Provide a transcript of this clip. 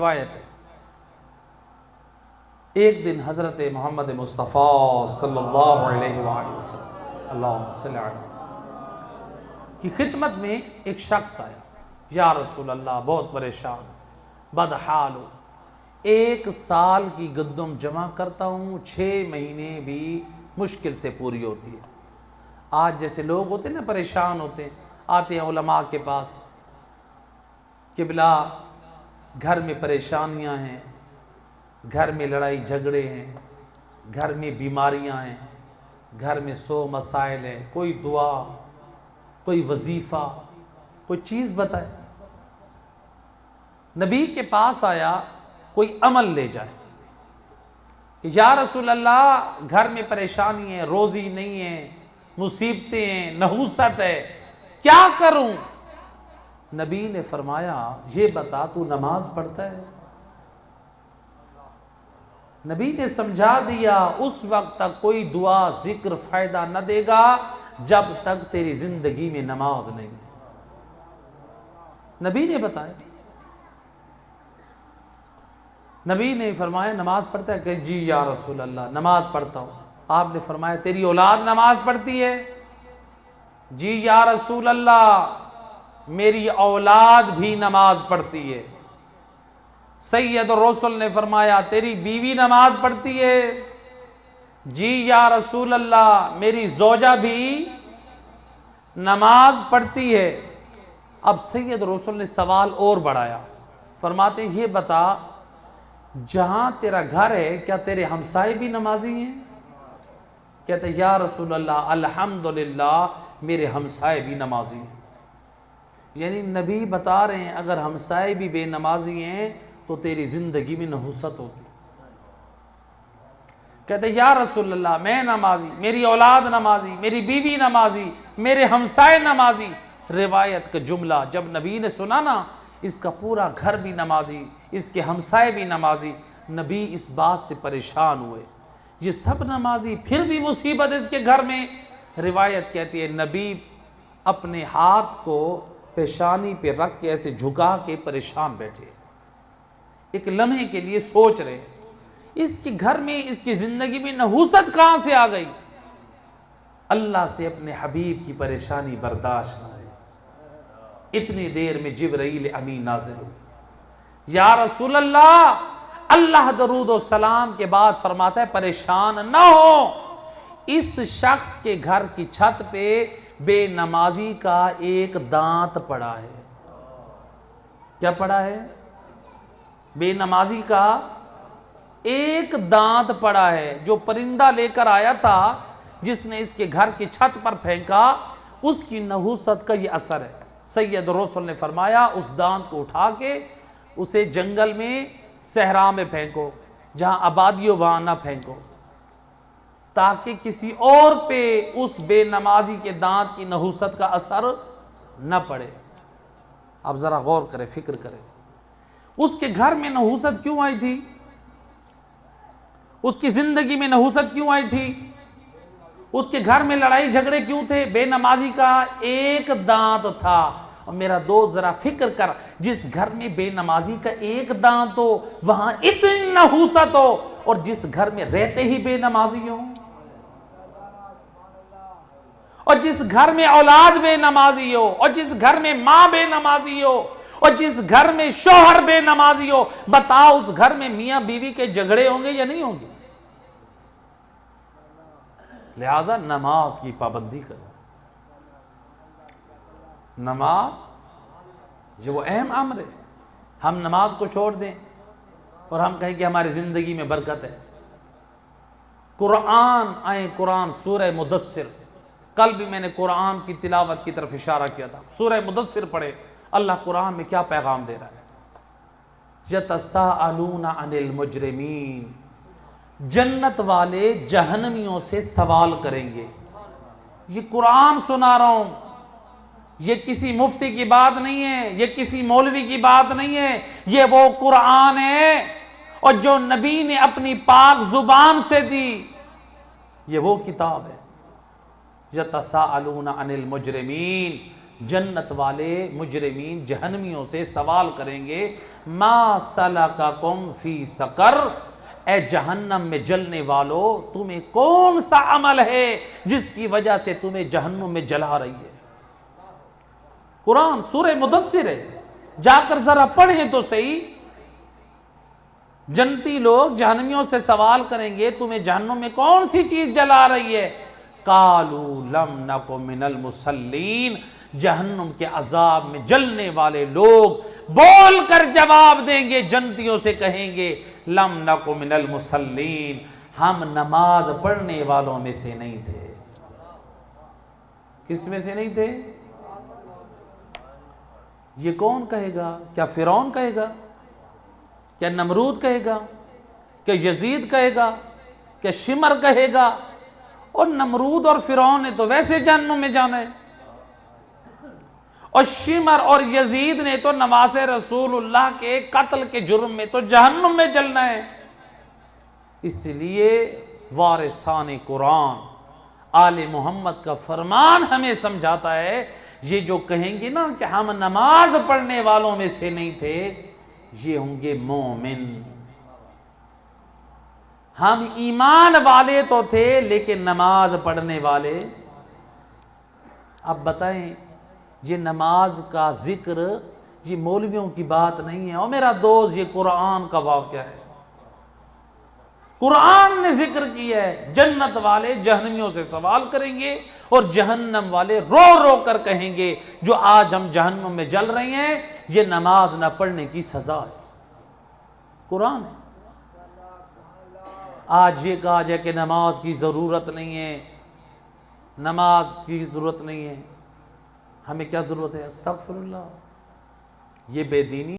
روایت ہے ایک دن حضرت محمد مصطفیٰ صلی اللہ علیہ وآلہ وسلم اللہم صلی علیہ کی خدمت میں ایک شخص آیا. یا رسول اللہ بہت پریشان بدحال ہو، 1 سال کی گندم جمع کرتا ہوں، 6 مہینے بھی مشکل سے پوری ہوتی ہے. آج جیسے لوگ ہوتے ہیں نا پریشان ہوتے ہیں، آتے ہیں علماء کے پاس، قبلہ گھر میں پریشانیاں ہیں، گھر میں لڑائی جھگڑے ہیں، گھر میں بیماریاں ہیں، گھر میں 100 مسائل ہیں، کوئی دعا، کوئی وظیفہ، کوئی چیز بتائے. نبی کے پاس آیا کوئی عمل لے جائے کہ یا رسول اللہ گھر میں پریشانی ہے، روزی نہیں ہے، مصیبتیں ہیں، نحوست ہے، کیا کروں؟ نبی نے فرمایا یہ بتا تو نماز پڑھتا ہے؟ نبی نے سمجھا دیا اس وقت تک کوئی دعا ذکر فائدہ نہ دے گا جب تک تیری زندگی میں نماز نہیں. نبی نے بتایا. نبی نے فرمایا نماز پڑھتا ہے کہ جی یا رسول اللہ نماز پڑھتا ہوں. آپ نے فرمایا تیری اولاد نماز پڑھتی ہے؟ جی یا رسول اللہ میری اولاد بھی نماز پڑھتی ہے. سید الرسل نے فرمایا تیری بیوی نماز پڑھتی ہے؟ جی یا رسول اللہ میری زوجہ بھی نماز پڑھتی ہے. اب سید الرسل نے سوال اور بڑھایا، فرماتے یہ بتا جہاں تیرا گھر ہے کیا تیرے ہمسائے بھی نمازی ہیں؟ کہتے یا رسول اللہ الحمدللہ میرے ہمسائے بھی نمازی ہیں. یعنی نبی بتا رہے ہیں اگر ہمسائے بھی بے نمازی ہیں تو تیری زندگی میں نحوست ہوگی. کہتے یا رسول اللہ میں نمازی، میری اولاد نمازی، میری بیوی نمازی، میرے ہمسائے نمازی. روایت کا جملہ جب نبی نے سنا نا اس کا پورا گھر بھی نمازی، اس کے ہمسائے بھی نمازی، نبی اس بات سے پریشان ہوئے یہ سب نمازی پھر بھی مصیبت اس کے گھر میں. روایت کہتی ہے نبی اپنے ہاتھ کو پیشانی پہ رکھ کے ایسے جھکا کے پریشان بیٹھے، ایک لمحے کے لیے سوچ رہے اس کے گھر میں اس کی زندگی میں نحوست کہاں سے آ گئی. اللہ سے اپنے حبیب کی پریشانی برداشت نہ ہوئی. اتنی دیر میں جبرائیل امین نازل ہوئی. یا رسول اللہ اللہ درود و سلام کے بعد فرماتا ہے پریشان نہ ہو، اس شخص کے گھر کی چھت پہ بے نمازی کا ایک دانت پڑا ہے. کیا پڑا ہے؟ بے نمازی کا ایک دانت پڑا ہے. جو پرندہ لے کر آیا تھا جس نے اس کے گھر کی چھت پر پھینکا اس کی نحوست کا یہ اثر ہے. سید الرسل نے فرمایا اس دانت کو اٹھا کے اسے جنگل میں صحرا میں پھینکو، جہاں آبادی ہو وہاں نہ پھینکو، تاکہ کسی اور پہ اس بے نمازی کے دانت کی نحوست کا اثر نہ پڑے. اب ذرا غور کرے، فکر کرے اس کے گھر میں نحوست کیوں آئی تھی؟ اس کی زندگی میں نحوست کیوں آئی تھی؟ اس کے گھر میں لڑائی جھگڑے کیوں تھے؟ بے نمازی کا ایک دانت تھا. اور میرا دوست ذرا فکر کر، جس گھر میں بے نمازی کا ایک دانت ہو وہاں اتنی نحوست ہو، اور جس گھر میں رہتے ہی بے نمازی ہو، اور جس گھر میں اولاد بے نمازی ہو، اور جس گھر میں ماں بے نمازی ہو، اور جس گھر میں شوہر بے نمازی ہو، بتاؤ اس گھر میں میاں بیوی کے جھگڑے ہوں گے یا نہیں ہوں گے؟ لہذا نماز کی پابندی کرو. نماز جو وہ اہم امر ہے. ہم نماز کو چھوڑ دیں اور ہم کہیں کہ ہماری زندگی میں برکت ہے. قرآن سورہ مدثر، کل بھی میں نے قرآن کی تلاوت کی طرف اشارہ کیا تھا. سورہ مدثر پڑھے، اللہ قرآن میں کیا پیغام دے رہا ہے. یتساءلون عن المجرمین، جنت والے جہنمیوں سے سوال کریں گے. یہ قرآن سنا رہا ہوں، یہ کسی مفتی کی بات نہیں ہے، یہ کسی مولوی کی بات نہیں ہے، یہ وہ قرآن ہے اور جو نبی نے اپنی پاک زبان سے دی، یہ وہ کتاب ہے. یتساءلون عن المجرمین، جنت والے مجرمین جہنمیوں سے سوال کریں گے ما سلککم فی سقر، اے جہنم میں جلنے والو تمہیں کون سا عمل ہے جس کی وجہ سے تمہیں جہنم میں جلا رہی ہے؟ قرآن سورہ مدثر ہے، جا کر ذرا پڑھیں تو صحیح۔ جنتی لوگ جہنمیوں سے سوال کریں گے تمہیں جہنم میں کون سی چیز جلا رہی ہے؟ قالوا لم نک من المصلین، جہنم کے عذاب میں جلنے والے لوگ بول کر جواب دیں گے، جنتیوں سے کہیں گے لم نک من المصلین، ہم نماز پڑھنے والوں میں سے نہیں تھے۔ کس میں سے نہیں تھے؟ یہ کون کہے گا؟ کیا فرعون کہے گا؟ کیا نمرود کہے گا؟ کیا یزید کہے گا؟ کیا شمر کہے گا؟ اور نمرود اور فرعون نے تو ویسے جہنم میں جانا ہے، اور شمر اور یزید نے تو نماز رسول اللہ کے قتل کے جرم میں تو جہنم میں جلنا ہے۔ اس لیے وارثان قرآن آل محمد کا فرمان ہمیں سمجھاتا ہے، یہ جو کہیں گے نا کہ ہم نماز پڑھنے والوں میں سے نہیں تھے، یہ ہوں گے مومن۔ ہم ایمان والے تو تھے لیکن نماز پڑھنے والے۔ اب بتائیں، یہ نماز کا ذکر یہ مولویوں کی بات نہیں ہے، اور میرا دوست یہ قرآن کا واقعہ ہے۔ قرآن نے ذکر کیا ہے، جنت والے جہنمیوں سے سوال کریں گے اور جہنم والے رو رو کر کہیں گے جو آج ہم جہنم میں جل رہے ہیں یہ نماز نہ پڑھنے کی سزا ہے۔ قرآن ہے۔ آج یہ کہا جائے کہ نماز کی ضرورت نہیں ہے، نماز کی ضرورت نہیں ہے، ہمیں کیا ضرورت ہے؟ استغفر اللہ، یہ بے دینی